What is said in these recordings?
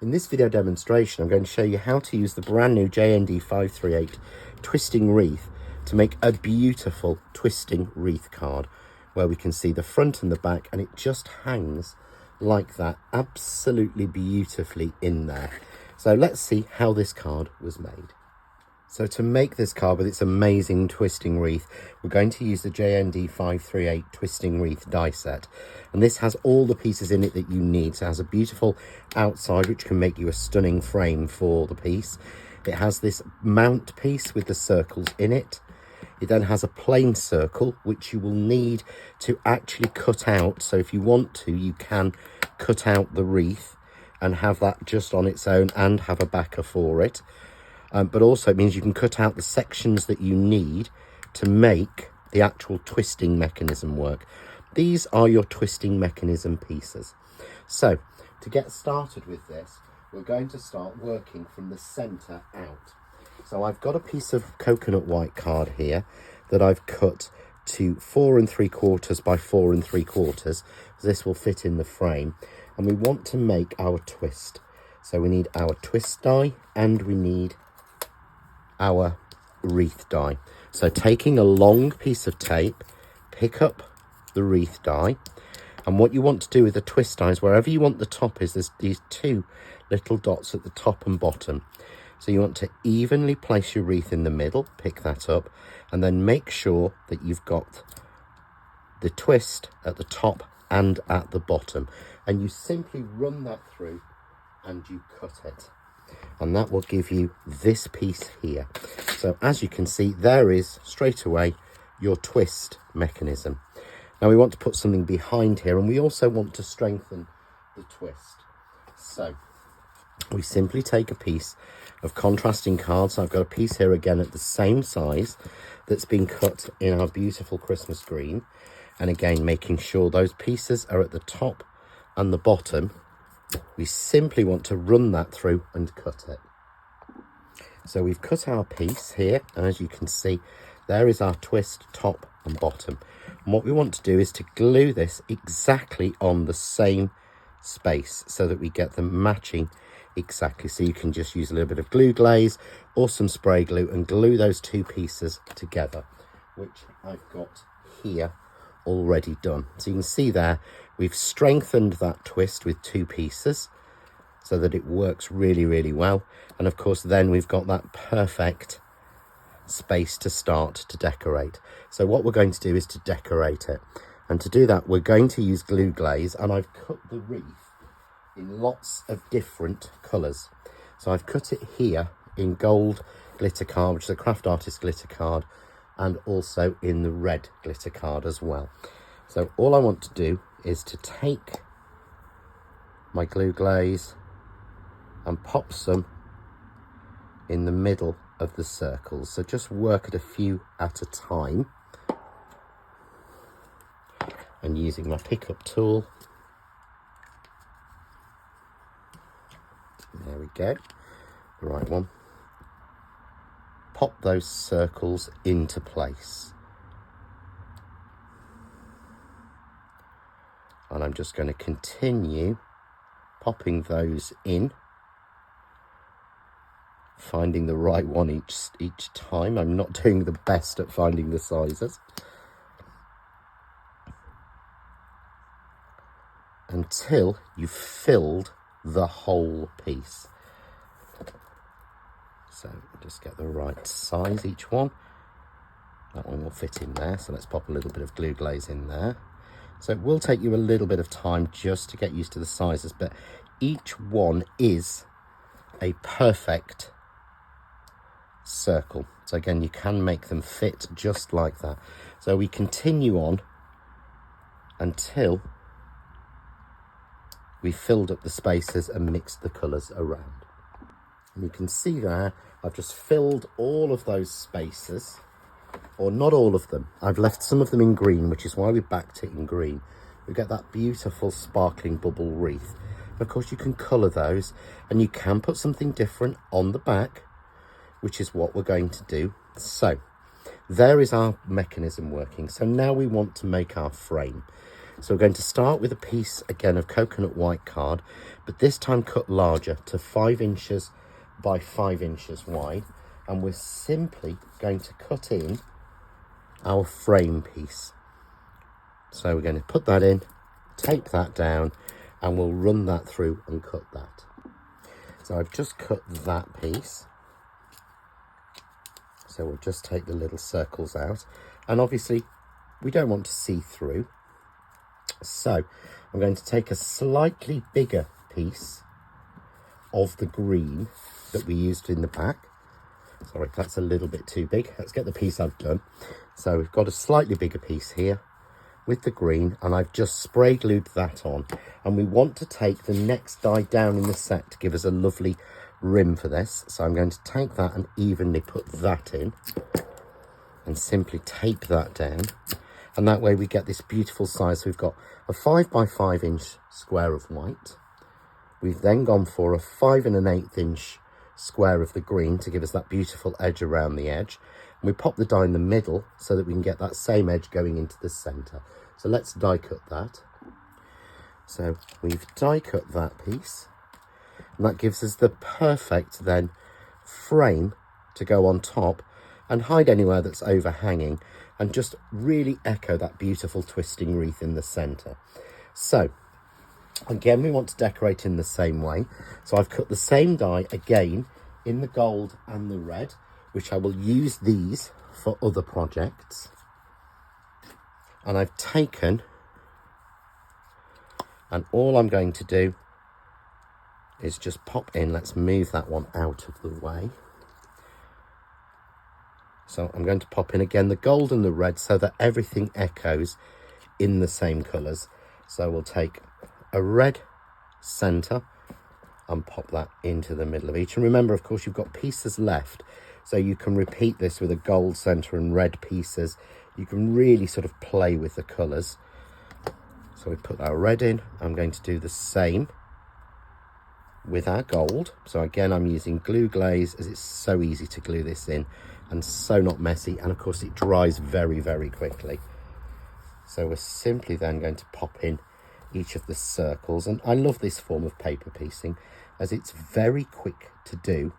In this video demonstration, I'm going to show you how to use the brand new ND538 twisting wreath to make a beautiful twisting wreath card where we can see the front and the back, and it just hangs like that, absolutely beautifully in there. So let's see how this card was made. So to make this card with its amazing twisting wreath, we're going to use the ND538 twisting wreath die set. And this has all the pieces in it that you need. So it has a beautiful outside, which can make you a stunning frame for the piece. It has this mount piece with the circles in it. It then has a plain circle, which you will need to actually cut out. So if you want to, you can cut out the wreath and have that just on its own and have a backer for it. But also it means you can cut out the sections that you need to make the actual twisting mechanism work. These are your twisting mechanism pieces. So to get started with this, we're going to start working from the center out. So I've got a piece of coconut white card here that I've cut to 4 3/4 by 4 3/4. This will fit in the frame, and we want to make our twist. So we need our twist die and we need our wreath die. So taking a long piece of tape, pick up the wreath die, and what you want to do with the twist die is wherever you want the top is, there's these two little dots at the top and bottom. So you want to evenly place your wreath in the middle, pick that up, and then make sure that you've got the twist at the top and at the bottom, and you simply run that through and you cut it. And that will give you this piece here. So as you can see, there is straight away your twist mechanism. Now we want to put something behind here, and we also want to strengthen the twist. So we simply take a piece of contrasting cards. So I've got a piece here again at the same size that's been cut in our beautiful Christmas green. And again, making sure those pieces are at the top and the bottom. We simply want to run that through and cut it. So we've cut our piece here, and as you can see, there is our twist top and bottom. And what we want to do is to glue this exactly on the same space so that we get them matching exactly. So you can just use a little bit of glue glaze or some spray glue and glue those two pieces together, which I've got here already done. So you can see there, we've strengthened that twist with two pieces so that it works really, really well. And of course, then we've got that perfect space to start to decorate. So what we're going to do is to decorate it. And to do that, we're going to use glue glaze, and I've cut the wreath in lots of different colours. So I've cut it here in gold glitter card, which is a craft artist glitter card, and also in the red glitter card as well. So all I want to do is to take my glue glaze and pop some in the middle of the circles. So just work at a few at a time, and using my pickup tool. There we go, the right one. Pop those circles into place. And I'm just going to continue popping those in, finding the right one each time. I'm not doing the best at finding the sizes. Until you've filled the whole piece. So just get the right size each one. That one will fit in there, so let's pop a little bit of glue glaze in there. So it will take you a little bit of time just to get used to the sizes, but each one is a perfect circle. So again, you can make them fit just like that. So we continue on until we filled up the spaces and mixed the colours around. And you can see there, I've just filled all of those spaces, or not all of them. I've left some of them in green, which is why we backed it in green. We get that beautiful sparkling bubble wreath. And of course, you can colour those, and you can put something different on the back, which is what we're going to do. So there is our mechanism working. So now we want to make our frame. So we're going to start with a piece again of coconut white card, but this time cut larger to 5 inches by 5 inches wide. And we're simply going to cut in our frame piece. So we're going to put that in, tape that down, and we'll run that through and cut that. So I've just cut that piece. So we'll just take the little circles out. And obviously we don't want to see through. So I'm going to take a slightly bigger piece of the green that we used in the back. Sorry, that's a little bit too big. Let's get the piece I've done. So we've got a slightly bigger piece here with the green, and I've just spray glued that on. And we want to take the next die down in the set to give us a lovely rim for this. So I'm going to take that and evenly put that in and simply tape that down. And that way we get this beautiful size. So we've got a 5 by 5 inch square of white. We've then gone for a 5 1/8 inch square of the green to give us that beautiful edge around the edge. And we pop the die in the middle so that we can get that same edge going into the center. So let's die cut that. So we've die cut that piece, and that gives us the perfect then frame to go on top and hide anywhere that's overhanging and just really echo that beautiful twisting wreath in the center. So again, we want to decorate in the same way. So I've cut the same die again in the gold and the red, which I will use these for other projects. And I've taken, and all I'm going to do is just pop in. Let's move that one out of the way. So I'm going to pop in again the gold and the red so that everything echoes in the same colours. So we'll take a red centre and pop that into the middle of each. And remember, of course, you've got pieces left, so you can repeat this with a gold centre and red pieces. You can really sort of play with the colours. So we put our red in. I'm going to do the same with our gold. So again, I'm using glue glaze, as it's so easy to glue this in and so not messy. And of course it dries very, very quickly. So we're simply then going to pop in each of the circles. And I love this form of paper piecing as it's very quick to do,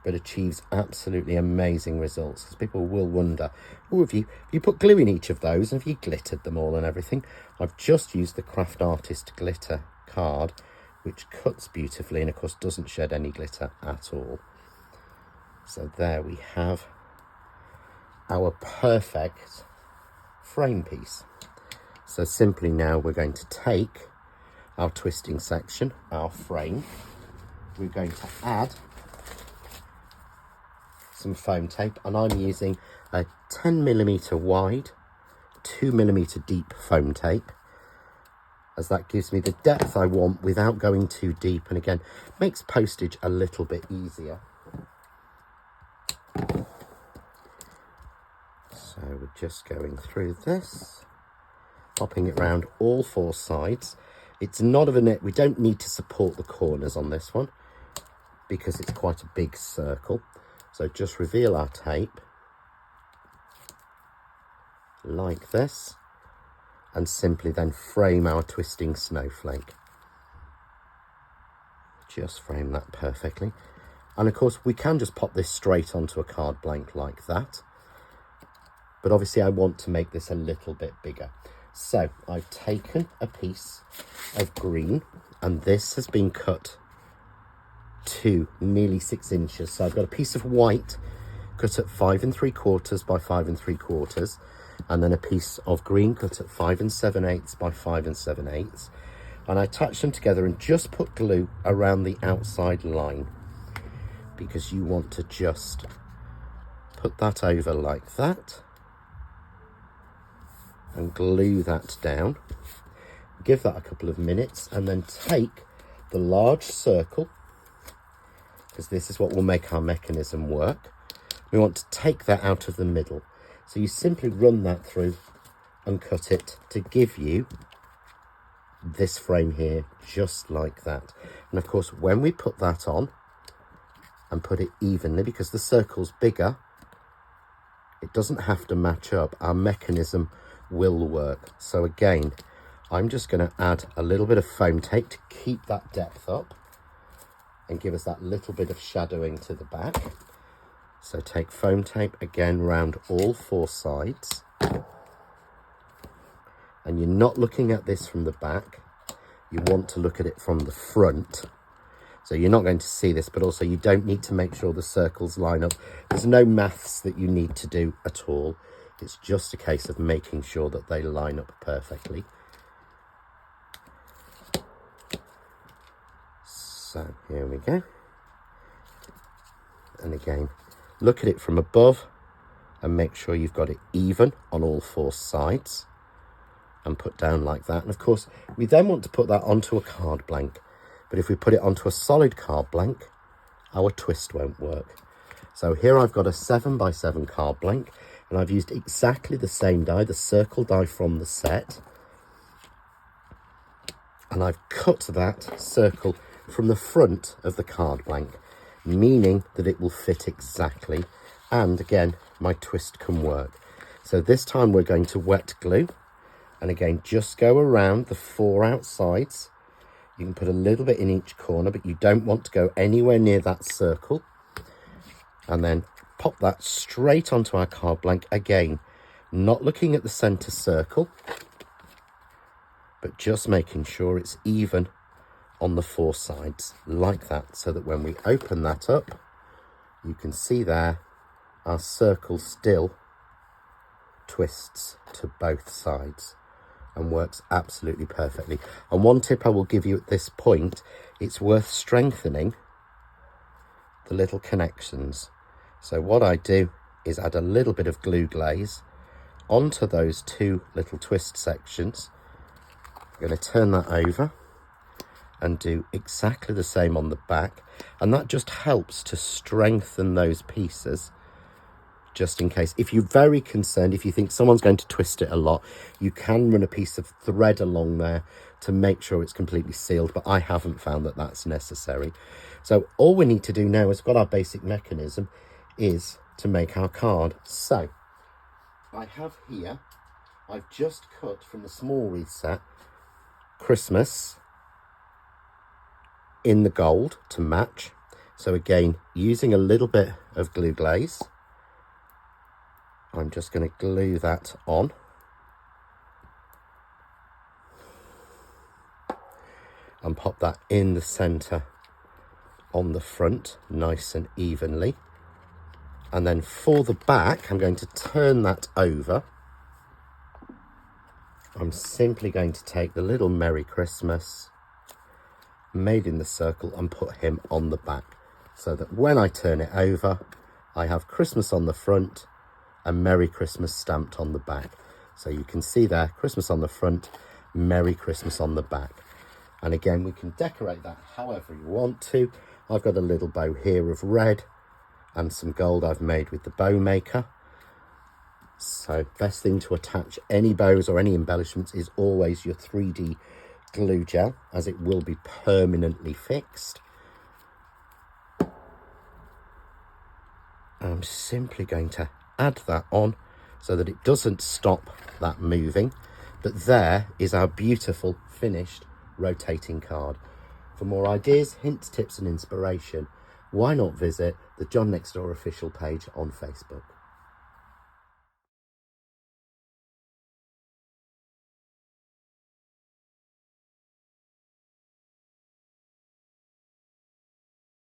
but achieves absolutely amazing results. Because people will wonder, oh, have you put glue in each of those and have you glittered them all and everything? I've just used the Craft Artist glitter card, which cuts beautifully and of course doesn't shed any glitter at all. So there we have our perfect frame piece. So simply now we're going to take our twisting section, our frame, we're going to add some foam tape, and I'm using a 10mm wide, 2mm deep foam tape, as that gives me the depth I want without going too deep, and again makes postage a little bit easier. So we're just going through this, popping it round all 4 sides. It's not of a net, we don't need to support the corners on this one because it's quite a big circle. So just reveal our tape like this and simply then frame our twisting snowflake. Just frame that perfectly. And of course we can just pop this straight onto a card blank like that. But obviously I want to make this a little bit bigger. So I've taken a piece of green, and this has been cut to nearly 6 inches. So I've got a piece of white cut at 5 3/4 by 5 3/4, and then a piece of green cut at 5 7/8 by 5 7/8. And I attach them together and just put glue around the outside line, because you want to just put that over like that and glue that down. Give that a couple of minutes and then take the large circle, because this is what will make our mechanism work. We want to take that out of the middle. So you simply run that through and cut it to give you this frame here, just like that. And of course, when we put that on and put it evenly, because the circle's bigger, it doesn't have to match up. Our mechanism will work. So again, I'm just going to add a little bit of foam tape to keep that depth up and give us that little bit of shadowing to the back. So take foam tape again round all 4 sides. And you're not looking at this from the back, you want to look at it from the front. So you're not going to see this, but also you don't need to make sure the circles line up. There's no maths that you need to do at all. It's just a case of making sure that they line up perfectly. So here we go. And again, look at it from above and make sure you've got it even on all 4 sides and put down like that. And of course, we then want to put that onto a card blank. But if we put it onto a solid card blank, our twist won't work. So here I've got a 7x7 card blank, and I've used exactly the same die, the circle die from the set. And I've cut that circle from the front of the card blank, meaning that it will fit exactly. And again, my twist can work. So this time we're going to wet glue. And again, just go around the 4 outsides. You can put a little bit in each corner, but you don't want to go anywhere near that circle. And then pop that straight onto our card blank. Again, not looking at the center circle, but just making sure it's even on the 4 sides like that, so that when we open that up, you can see there our circle still twists to both sides and works absolutely perfectly. And one tip I will give you at this point, it's worth strengthening the little connections. So what I do is add a little bit of glue glaze onto those 2 little twist sections. I'm going to turn that over and do exactly the same on the back, and that just helps to strengthen those pieces, just in case. If you're very concerned, if you think someone's going to twist it a lot, you can run a piece of thread along there to make sure it's completely sealed, but I haven't found that that's necessary. So all we need to do now is, we've got our basic mechanism, is to make our card. So I have here, I've just cut from the small wreath set, Christmas in the gold to match. So again, using a little bit of glue glaze, I'm just going to glue that on. And pop that in the center on the front, nice and evenly. And then for the back, I'm going to turn that over. I'm simply going to take the little Merry Christmas made in the circle and put him on the back, so that when I turn it over, I have Christmas on the front and Merry Christmas stamped on the back. So you can see there, Christmas on the front, Merry Christmas on the back. And again, we can decorate that however you want to. I've got a little bow here of red and some gold I've made with the bow maker. So best thing to attach any bows or any embellishments is always your 3D glue gel, as it will be permanently fixed. I'm simply going to add that on so that it doesn't stop that moving. But there is our beautiful finished rotating card. For more ideas, hints, tips and inspiration, why not visit the John Next Door official page on Facebook.